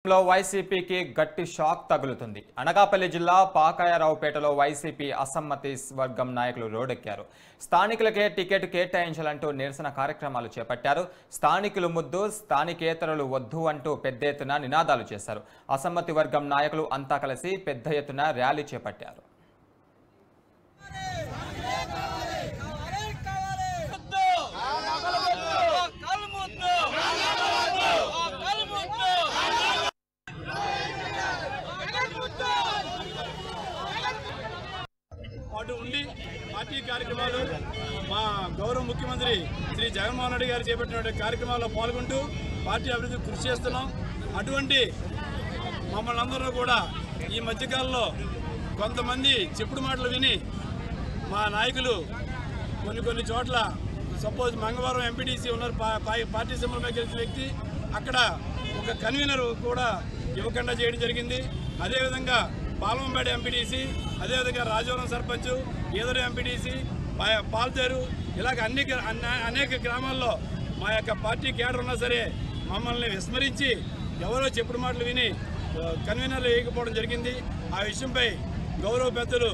వైసీపీకి గట్టి షాక్ తగులుతుంది. అనకాపల్లి జిల్లా పాకాయరావుపేటలో వైసీపీ అసమ్మతి వర్గం నాయకులు రోడ్డెక్కారు. స్థానికులకే టికెట్ కేటాయించాలంటూ నిరసన కార్యక్రమాలు చేపట్టారు. స్థానికులు ముద్దు, స్థానికేతరులు వద్దు అంటూ పెద్ద ఎత్తున నినాదాలు చేశారు. అసమ్మతి వర్గం నాయకులు అంతా కలిసి పెద్ద ఎత్తున ర్యాలీ చేపట్టారు. పాటు ఉండి పార్టీ కార్యక్రమాలు మా గౌరవ ముఖ్యమంత్రి శ్రీ జగన్మోహన్ రెడ్డి గారు చేపట్టిన కార్యక్రమాల్లో పాల్గొంటూ పార్టీ అభివృద్ధికి కృషి చేస్తున్నాం. అటువంటి మమ్మల్ని అందరూ కూడా ఈ మధ్యకాలంలో కొంతమంది చెప్పుడు మాటలు విని మా నాయకులు కొన్ని చోట్ల సపోజ్ మంగళవారం ఎంపీటీసీ ఉన్నారు, పార్టీ సింబల్ మీద గెలిచిన వ్యక్తి, అక్కడ ఒక కన్వీనర్ కూడా ఇవ్వకుండా చేయడం జరిగింది. అదేవిధంగా పాలమంపేట ఎంపీటీసీ, అదేవిధంగా రాజవరం సర్పంచ్, ఈదరు ఎంపీటీసీ, పాల్తేరు, ఇలాగ అనేక గ్రామాల్లో మా యొక్క పార్టీ కేడర్ ఉన్నా సరే మమ్మల్ని విస్మరించి ఎవరో చెప్పుడు మాటలు విని కన్వీనర్లు వేయకపోవడం జరిగింది. ఆ విషయంపై గౌరవ పెద్దలు